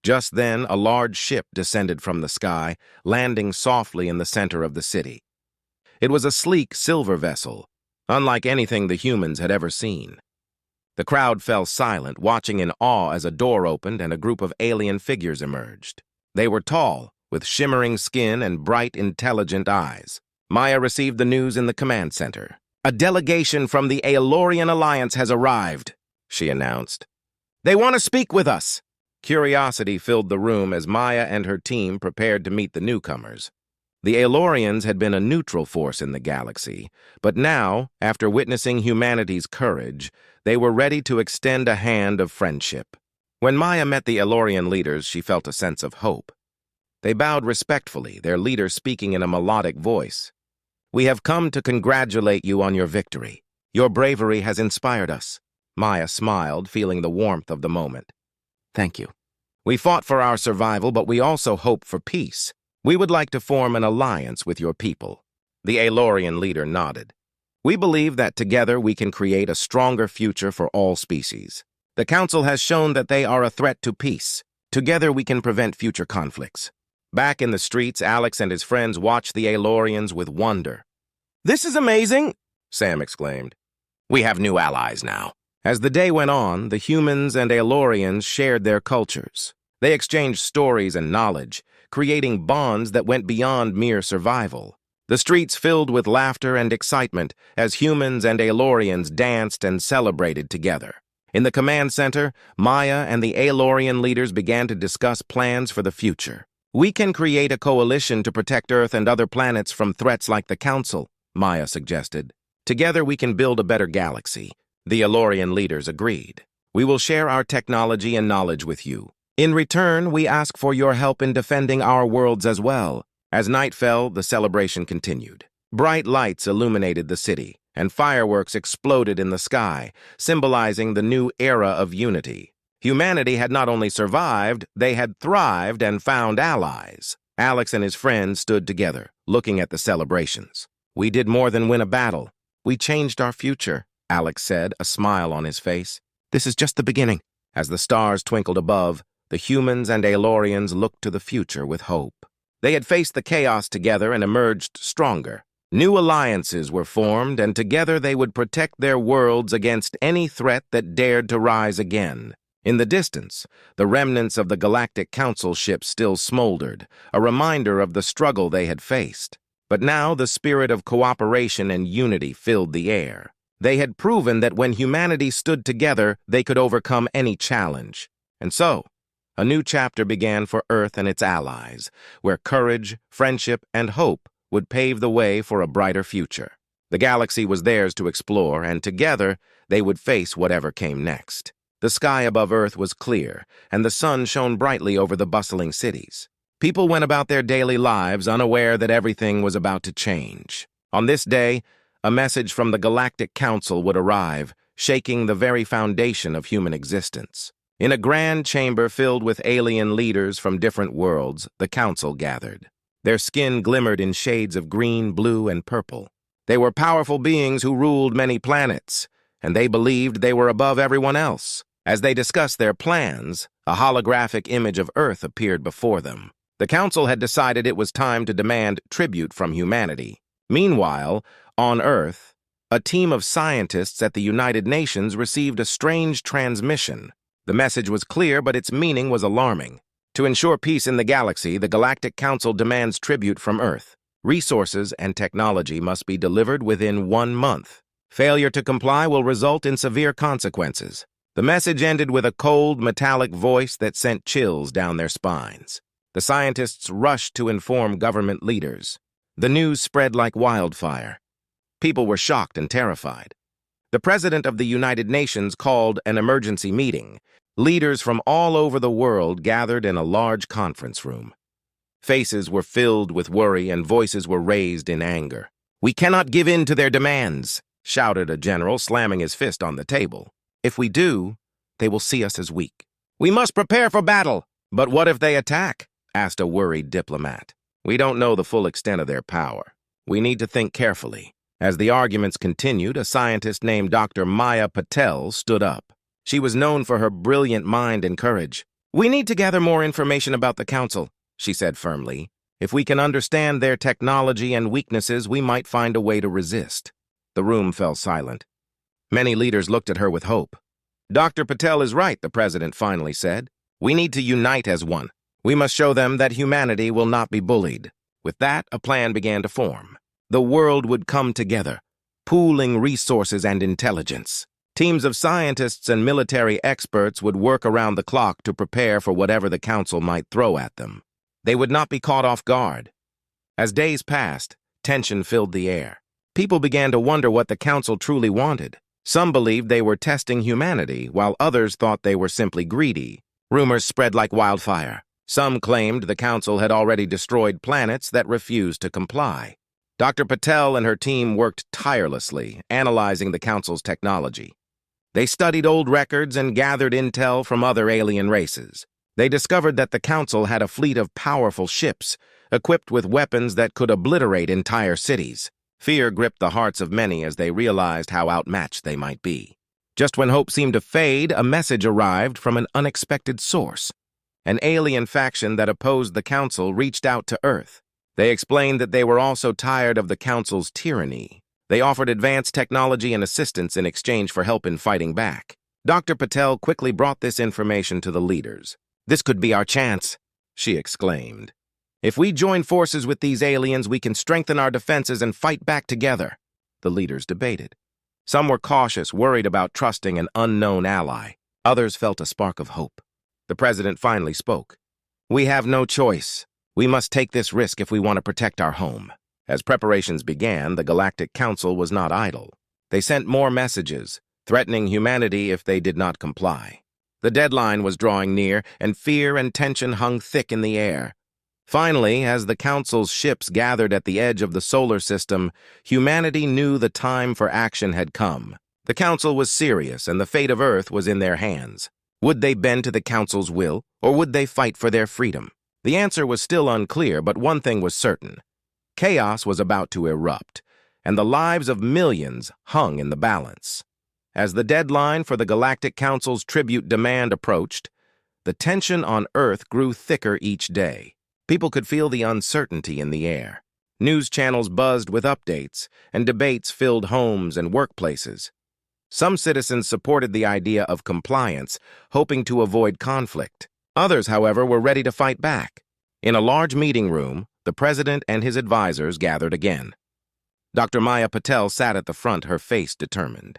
Just then, a large ship descended from the sky, landing softly in the center of the city. It was a sleek silver vessel, unlike anything the humans had ever seen. The crowd fell silent, watching in awe as a door opened and a group of alien figures emerged. They were tall, with shimmering skin and bright, intelligent eyes. Maya received the news in the command center. "A delegation from the Aelorian Alliance has arrived," she announced. "They want to speak with us." Curiosity filled the room as Maya and her team prepared to meet the newcomers. The Aelorians had been a neutral force in the galaxy, but now, after witnessing humanity's courage, they were ready to extend a hand of friendship. When Maya met the Aelorian leaders, she felt a sense of hope. They bowed respectfully, their leader speaking in a melodic voice. "We have come to congratulate you on your victory. Your bravery has inspired us." Maya smiled, feeling the warmth of the moment. "Thank you. We fought for our survival, but we also hope for peace. We would like to form an alliance with your people." The Aelorian leader nodded. "We believe that together we can create a stronger future for all species. The Council has shown that they are a threat to peace. Together we can prevent future conflicts." Back in the streets, Alex and his friends watched the Aelorians with wonder. "This is amazing!" Sam exclaimed. "We have new allies now." As the day went on, the humans and Aelorians shared their cultures. They exchanged stories and knowledge, creating bonds that went beyond mere survival. The streets filled with laughter and excitement as humans and Aelorians danced and celebrated together. In the command center, Maya and the Aelorian leaders began to discuss plans for the future. "We can create a coalition to protect Earth and other planets from threats like the Council," Maya suggested. "Together we can build a better galaxy." The Aelorian leaders agreed. "We will share our technology and knowledge with you. In return, we ask for your help in defending our worlds as well." As night fell, the celebration continued. Bright lights illuminated the city, and fireworks exploded in the sky, symbolizing the new era of unity. Humanity had not only survived, they had thrived and found allies. Alex and his friends stood together, looking at the celebrations. "We did more than win a battle. We changed our future," Alex said, a smile on his face. "This is just the beginning." As the stars twinkled above, the humans and Aelorians looked to the future with hope. They had faced the chaos together and emerged stronger. New alliances were formed, and together they would protect their worlds against any threat that dared to rise again. In the distance, the remnants of the Galactic Council ship still smoldered, a reminder of the struggle they had faced. But now the spirit of cooperation and unity filled the air. They had proven that when humanity stood together, they could overcome any challenge. And so, a new chapter began for Earth and its allies, where courage, friendship, and hope would pave the way for a brighter future. The galaxy was theirs to explore, and together they would face whatever came next. The sky above Earth was clear, and the sun shone brightly over the bustling cities. People went about their daily lives, unaware that everything was about to change. On this day, a message from the Galactic Council would arrive, shaking the very foundation of human existence. In a grand chamber filled with alien leaders from different worlds, the Council gathered. Their skin glimmered in shades of green, blue, and purple. They were powerful beings who ruled many planets, and they believed they were above everyone else. As they discussed their plans, a holographic image of Earth appeared before them. The Council had decided it was time to demand tribute from humanity. Meanwhile, on Earth, a team of scientists at the United Nations received a strange transmission. The message was clear, but its meaning was alarming. To ensure peace in the galaxy, the Galactic Council demands tribute from Earth. Resources and technology must be delivered within 1 month. Failure to comply will result in severe consequences. The message ended with a cold, metallic voice that sent chills down their spines. The scientists rushed to inform government leaders. The news spread like wildfire. People were shocked and terrified. The President of the United Nations called an emergency meeting. Leaders from all over the world gathered in a large conference room. Faces were filled with worry and voices were raised in anger. "We cannot give in to their demands," shouted a general, slamming his fist on the table. "If we do, they will see us as weak. We must prepare for battle." "But what if they attack?" asked a worried diplomat. "We don't know the full extent of their power. We need to think carefully." As the arguments continued, a scientist named Dr. Maya Patel stood up. She was known for her brilliant mind and courage. We need to gather more information about the Council, she said firmly. If we can understand their technology and weaknesses, we might find a way to resist. The room fell silent. Many leaders looked at her with hope. Dr. Patel is right, the president finally said. We need to unite as one. We must show them that humanity will not be bullied. With that, a plan began to form. The world would come together, pooling resources and intelligence. Teams of scientists and military experts would work around the clock to prepare for whatever the Council might throw at them. They would not be caught off guard. As days passed, tension filled the air. People began to wonder what the Council truly wanted. Some believed they were testing humanity, while others thought they were simply greedy. Rumors spread like wildfire. Some claimed the Council had already destroyed planets that refused to comply. Dr. Patel and her team worked tirelessly, analyzing the Council's technology. They studied old records and gathered intel from other alien races. They discovered that the Council had a fleet of powerful ships, equipped with weapons that could obliterate entire cities. Fear gripped the hearts of many as they realized how outmatched they might be. Just when hope seemed to fade, a message arrived from an unexpected source. An alien faction that opposed the Council reached out to Earth. They explained that they were also tired of the Council's tyranny. They offered advanced technology and assistance in exchange for help in fighting back. Dr. Patel quickly brought this information to the leaders. "This could be our chance," she exclaimed. "If we join forces with these aliens, we can strengthen our defenses and fight back together." The leaders debated. Some were cautious, worried about trusting an unknown ally. Others felt a spark of hope. The president finally spoke. "We have no choice. We must take this risk if we want to protect our home." As preparations began, the Galactic Council was not idle. They sent more messages, threatening humanity if they did not comply. The deadline was drawing near, and fear and tension hung thick in the air. Finally, as the Council's ships gathered at the edge of the solar system, humanity knew the time for action had come. The Council was serious, and the fate of Earth was in their hands. Would they bend to the Council's will, or would they fight for their freedom? The answer was still unclear, but one thing was certain. Chaos was about to erupt, and the lives of millions hung in the balance. As the deadline for the Galactic Council's tribute demand approached, the tension on Earth grew thicker each day. People could feel the uncertainty in the air. News channels buzzed with updates, and debates filled homes and workplaces. Some citizens supported the idea of compliance, hoping to avoid conflict. Others, however, were ready to fight back. In a large meeting room, the president and his advisors gathered again. Dr. Maya Patel sat at the front, her face determined.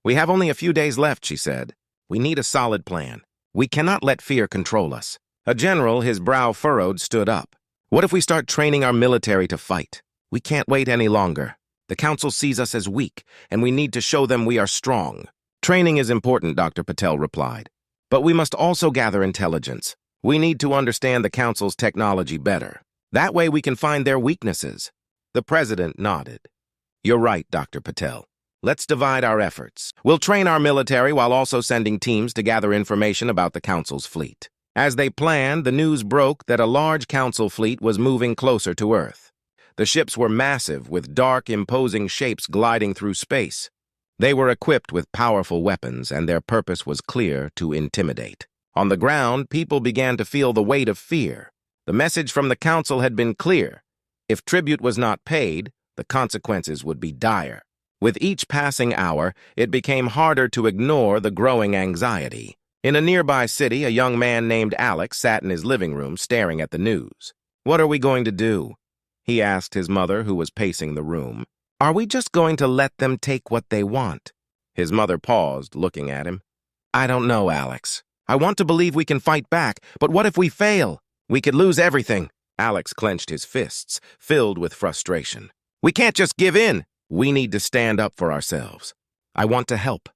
"We have only a few days left," she said. "We need a solid plan. We cannot let fear control us." A general, his brow furrowed, stood up. "What if we start training our military to fight? We can't wait any longer. The Council sees us as weak, and we need to show them we are strong." "Training is important," Dr. Patel replied. "But we must also gather intelligence. We need to understand the Council's technology better. That way we can find their weaknesses." The president nodded. "You're right, Dr. Patel. Let's divide our efforts. We'll train our military while also sending teams to gather information about the Council's fleet." As they planned, the news broke that a large Council fleet was moving closer to Earth. The ships were massive, with dark, imposing shapes gliding through space. They were equipped with powerful weapons, and their purpose was clear: to intimidate. On the ground, people began to feel the weight of fear. The message from the Council had been clear. If tribute was not paid, the consequences would be dire. With each passing hour, it became harder to ignore the growing anxiety. In a nearby city, a young man named Alex sat in his living room staring at the news. "What are we going to do?" he asked his mother, who was pacing the room. "Are we just going to let them take what they want?" His mother paused, looking at him. "I don't know, Alex. I want to believe we can fight back, but what if we fail? We could lose everything." Alex clenched his fists, filled with frustration. "We can't just give in. We need to stand up for ourselves. I want to help."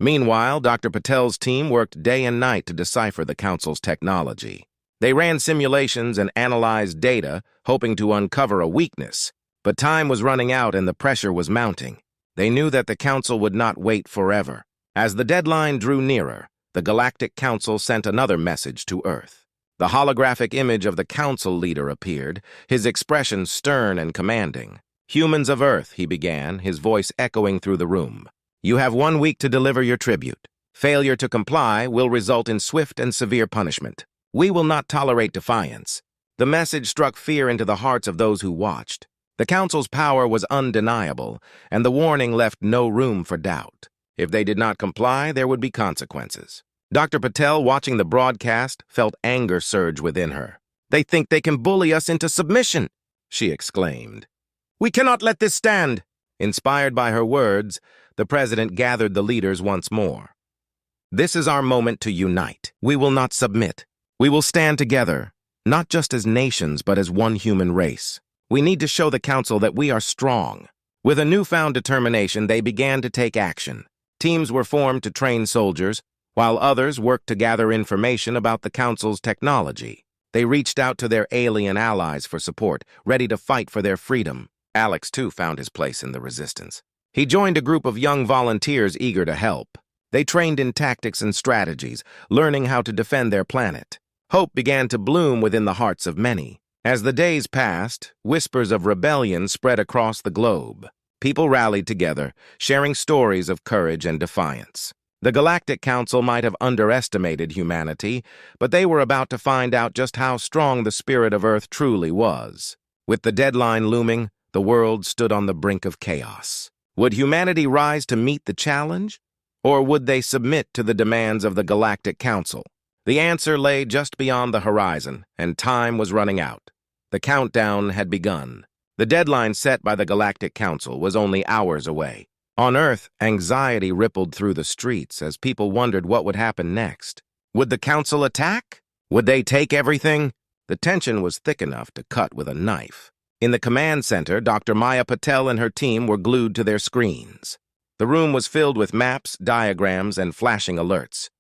Meanwhile, Dr. Patel's team worked day and night to decipher the Council's technology. They ran simulations and analyzed data, hoping to uncover a weakness. But time was running out and the pressure was mounting. They knew that the Council would not wait forever. As the deadline drew nearer, the Galactic Council sent another message to Earth. The holographic image of the Council leader appeared, his expression stern and commanding. "Humans of Earth," he began, his voice echoing through the room. "You have 1 week to deliver your tribute. Failure to comply will result in swift and severe punishment. "We will not tolerate defiance." The message struck fear into the hearts of those who watched. The Council's power was undeniable, and the warning left no room for doubt. If they did not comply, there would be consequences. Dr. Patel, watching the broadcast, felt anger surge within her. "They think they can bully us into submission," she exclaimed. "We cannot let this stand." Inspired by her words, the president gathered the leaders once more. "This is our moment to unite. We will not submit. We will stand together, not just as nations, but as one human race. We need to show the Council that we are strong." With a newfound determination, they began to take action. Teams were formed to train soldiers, while others worked to gather information about the Council's technology. They reached out to their alien allies for support, ready to fight for their freedom. Alex, too, found his place in the resistance. He joined a group of young volunteers eager to help. They trained in tactics and strategies, learning how to defend their planet. Hope began to bloom within the hearts of many. As the days passed, whispers of rebellion spread across the globe. People rallied together, sharing stories of courage and defiance. The Galactic Council might have underestimated humanity, but they were about to find out just how strong the spirit of Earth truly was. With the deadline looming, the world stood on the brink of chaos. Would humanity rise to meet the challenge? Or would they submit to the demands of the Galactic Council? The answer lay just beyond the horizon, and time was running out. The countdown had begun. The deadline set by the Galactic Council was only hours away. On Earth, anxiety rippled through the streets as people wondered what would happen next. Would the Council attack? Would they take everything? The tension was thick enough to cut with a knife. In the command center, Dr. Maya Patel and her team were glued to their screens. The room was filled with maps, diagrams, and flashing alerts.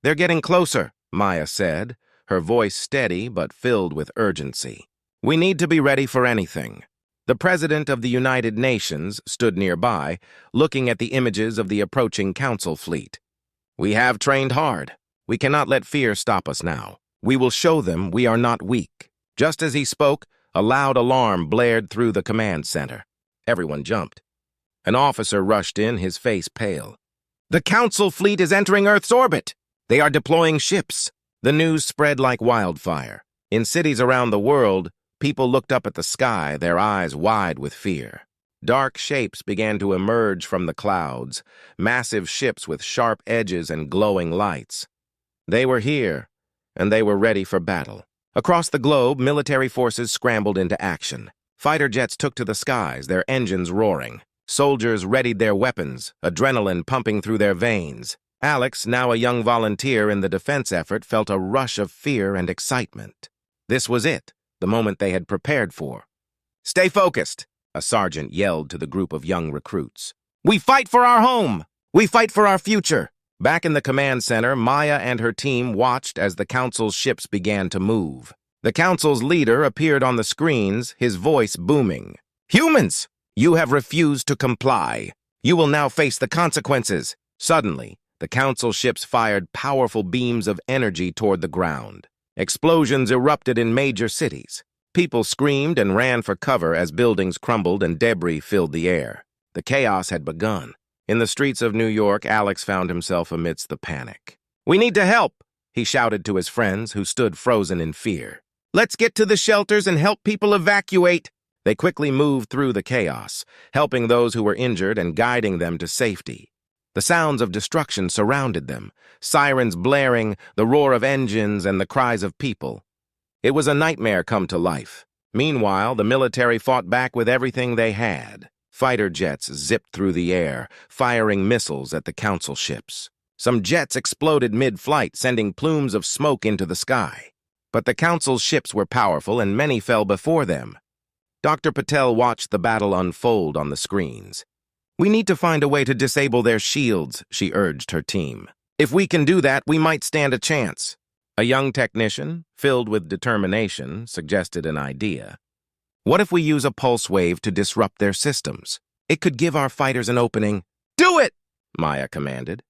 "They're getting closer," Maya said, her voice steady but filled with urgency. "We need to be ready for anything." The President of the United Nations stood nearby, looking at the images of the approaching Council fleet. "We have trained hard. We cannot let fear stop us now. We will show them we are not weak." Just as he spoke, a loud alarm blared through the command center. Everyone jumped. An officer rushed in, his face pale. "The Council fleet is entering Earth's orbit. They are deploying ships." The news spread like wildfire. In cities around the world, people looked up at the sky, their eyes wide with fear. Dark shapes began to emerge from the clouds, massive ships with sharp edges and glowing lights. They were here, and they were ready for battle. Across the globe, military forces scrambled into action. Fighter jets took to the skies, their engines roaring. Soldiers readied their weapons, adrenaline pumping through their veins. Alex, now a young volunteer in the defense effort, felt a rush of fear and excitement. This was it, the moment they had prepared for. "Stay focused," a sergeant yelled to the group of young recruits. "We fight for our home! We fight for our future!" Back in the command center, Maya and her team watched as the Council's ships began to move. The Council's leader appeared on the screens, his voice booming. "Humans, you have refused to comply. You will now face the consequences." Suddenly, the Council ships fired powerful beams of energy toward the ground. Explosions erupted in major cities. People screamed and ran for cover as buildings crumbled and debris filled the air. The chaos had begun. In the streets of New York, Alex found himself amidst the panic. "We need to help," he shouted to his friends, who stood frozen in fear. "Let's get to the shelters and help people evacuate." They quickly moved through the chaos, helping those who were injured and guiding them to safety. The sounds of destruction surrounded them, sirens blaring, the roar of engines, and the cries of people. It was a nightmare come to life. Meanwhile, the military fought back with everything they had. Fighter jets zipped through the air, firing missiles at the Council ships. Some jets exploded mid-flight, sending plumes of smoke into the sky. But the Council's ships were powerful, and many fell before them. Dr. Patel watched the battle unfold on the screens. "We need to find a way to disable their shields," she urged her team. "If we can do that, we might stand a chance." A young technician, filled with determination, suggested an idea. "What if we use a pulse wave to disrupt their systems? It could give our fighters an opening." "Do it!" Maya commanded.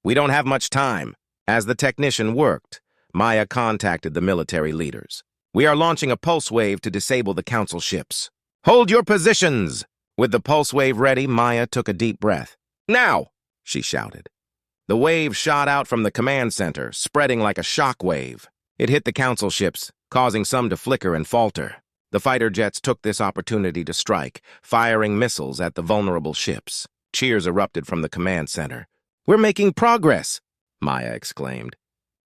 "We don't have much time." As the technician worked, Maya contacted the military leaders. "We are launching a pulse wave to disable the Council ships." "Hold your positions!" With the pulse wave ready, Maya took a deep breath. "Now!" she shouted. The wave shot out from the command center, spreading like a shock wave. It hit the council ships, causing some to flicker and falter. The fighter jets took this opportunity to strike, firing missiles at the vulnerable ships. Cheers erupted from the command center. "We're making progress," Maya exclaimed.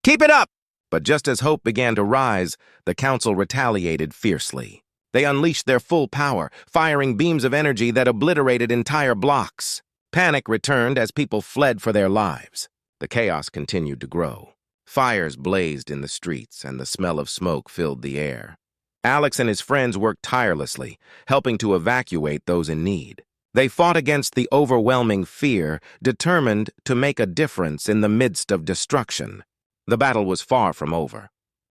"Keep it up!" But just as hope began to rise, the council retaliated fiercely. They unleashed their full power, firing beams of energy that obliterated entire blocks. Panic returned as people fled for their lives. The chaos continued to grow. Fires blazed in the streets, and the smell of smoke filled the air. Alex and his friends worked tirelessly, helping to evacuate those in need. They fought against the overwhelming fear, determined to make a difference in the midst of destruction. The battle was far from over.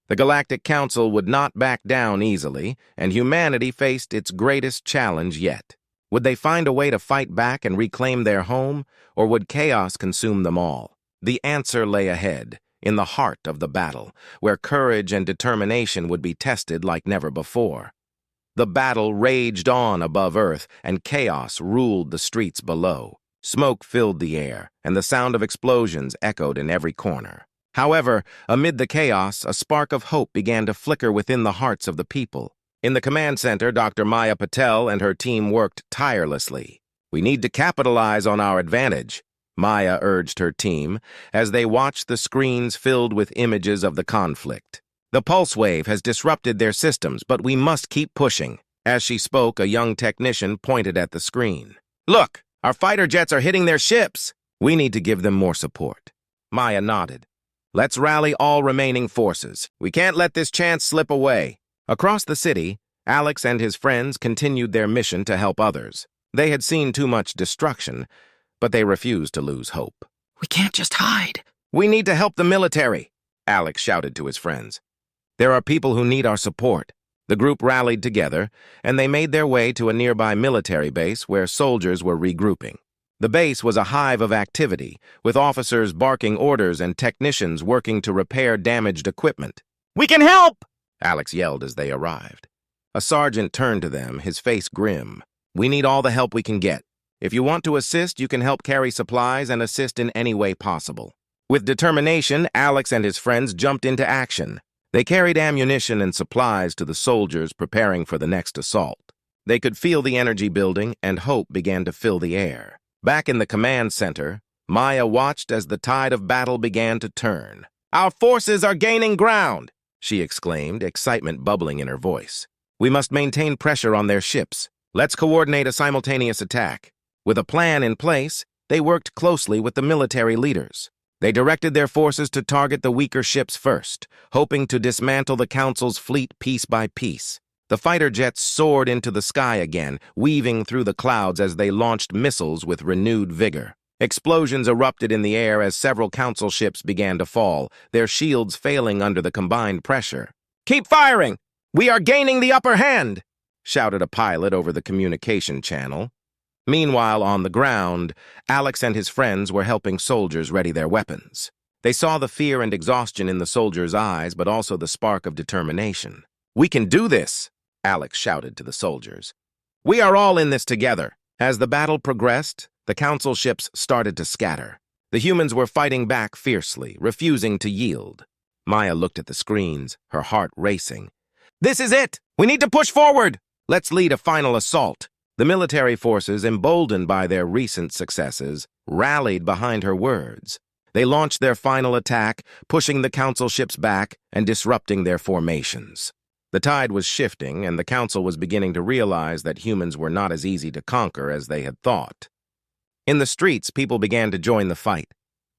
The Galactic Council would not back down easily, and humanity faced its greatest challenge yet. Would they find a way to fight back and reclaim their home, or would chaos consume them all? The answer lay ahead, in the heart of the battle, where courage and determination would be tested like never before. The battle raged on above Earth, and chaos ruled the streets below. Smoke filled the air, and the sound of explosions echoed in every corner. However, amid the chaos, a spark of hope began to flicker within the hearts of the people. In the command center, Dr. Maya Patel and her team worked tirelessly. "We need to capitalize on our advantage," Maya urged her team, as they watched the screens filled with images of the conflict. "The pulse wave has disrupted their systems, but we must keep pushing." As she spoke, a young technician pointed at the screen. "Look, our fighter jets are hitting their ships. We need to give them more support." Maya nodded. "Let's rally all remaining forces. We can't let this chance slip away." Across the city, Alex and his friends continued their mission to help others. They had seen too much destruction, but they refused to lose hope. "We can't just hide." "We need to help the military," Alex shouted to his friends. "There are people who need our support." The group rallied together, and they made their way to a nearby military base where soldiers were regrouping. The base was a hive of activity, with officers barking orders and technicians working to repair damaged equipment. "We can help!" Alex yelled as they arrived. A sergeant turned to them, his face grim. "We need all the help we can get. If you want to assist, you can help carry supplies and assist in any way possible." With determination, Alex and his friends jumped into action. They carried ammunition and supplies to the soldiers preparing for the next assault. They could feel the energy building, and hope began to fill the air. Back in the command center, Maya watched as the tide of battle began to turn. "Our forces are gaining ground!" she exclaimed, excitement bubbling in her voice. "We must maintain pressure on their ships. Let's coordinate a simultaneous attack." With a plan in place, they worked closely with the military leaders. They directed their forces to target the weaker ships first, hoping to dismantle the Council's fleet piece by piece. The fighter jets soared into the sky again, weaving through the clouds as they launched missiles with renewed vigor. Explosions erupted in the air as several Council ships began to fall, their shields failing under the combined pressure. "Keep firing! We are gaining the upper hand!" shouted a pilot over the communication channel. Meanwhile, on the ground, Alex and his friends were helping soldiers ready their weapons. They saw the fear and exhaustion in the soldiers' eyes, but also the spark of determination. "We can do this!" Alex shouted to the soldiers. "We are all in this together." As the battle progressed, the Council ships started to scatter. The humans were fighting back fiercely, refusing to yield. Maya looked at the screens, her heart racing. "This is it! We need to push forward! Let's lead a final assault." The military forces, emboldened by their recent successes, rallied behind her words. They launched their final attack, pushing the Council ships back and disrupting their formations. The tide was shifting, and the Council was beginning to realize that humans were not as easy to conquer as they had thought. In the streets, people began to join the fight.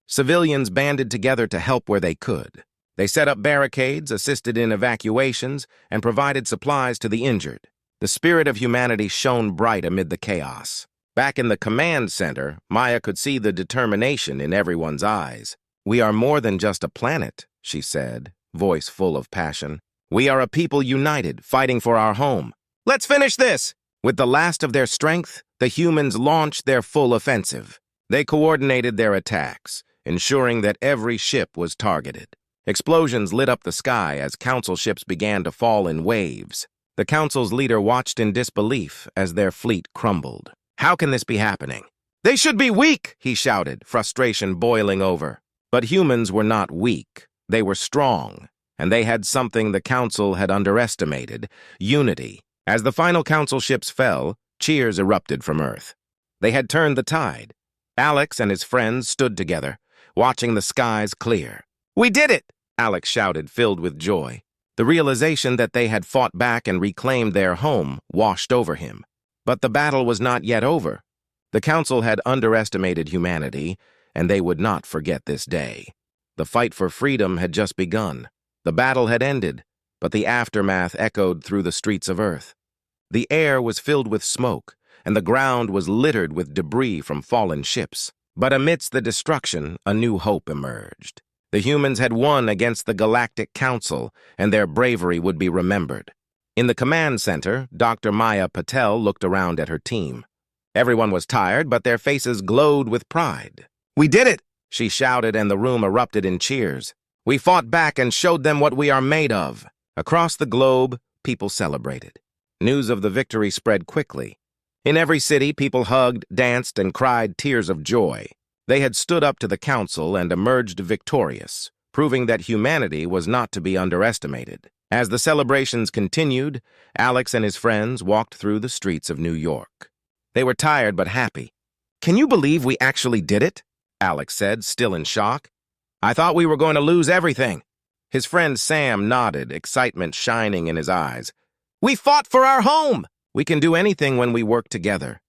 Civilians banded together to help where they could. They set up barricades, assisted in evacuations, and provided supplies to the injured. The spirit of humanity shone bright amid the chaos. Back in the command center, Maya could see the determination in everyone's eyes. "We are more than just a planet," she said, voice full of passion. "We are a people united, fighting for our home. Let's finish this!" With the last of their strength, the humans launched their full offensive. They coordinated their attacks, ensuring that every ship was targeted. Explosions lit up the sky as Council ships began to fall in waves. The Council's leader watched in disbelief as their fleet crumbled. "How can this be happening?" "They should be weak," he shouted, frustration boiling over. But humans were not weak. They were strong. and they had something the Council had underestimated: unity. As the final Council ships fell, cheers erupted from Earth. They had turned the tide. Alex and his friends stood together, watching the skies clear. "We did it!" Alex shouted, filled with joy. The realization that they had fought back and reclaimed their home washed over him. But the battle was not yet over. The Council had underestimated humanity, and they would not forget this day. The fight for freedom had just begun. The battle had ended, but the aftermath echoed through the streets of Earth. The air was filled with smoke, and the ground was littered with debris from fallen ships. But amidst the destruction, a new hope emerged. The humans had won against the Galactic Council, and their bravery would be remembered. In the command center, Dr. Maya Patel looked around at her team. Everyone was tired, but their faces glowed with pride. "We did it!" she shouted, and the room erupted in cheers. "We fought back and showed them what we are made of." Across the globe, people celebrated. News of the victory spread quickly. In every city, people hugged, danced, and cried tears of joy. They had stood up to the Council and emerged victorious, proving that humanity was not to be underestimated. As the celebrations continued, Alex and his friends walked through the streets of New York. They were tired but happy. "Can you believe we actually did it?" Alex said, still in shock. "I thought we were going to lose everything." His friend Sam nodded, excitement shining in his eyes. "We fought for our home! We can do anything when we work together."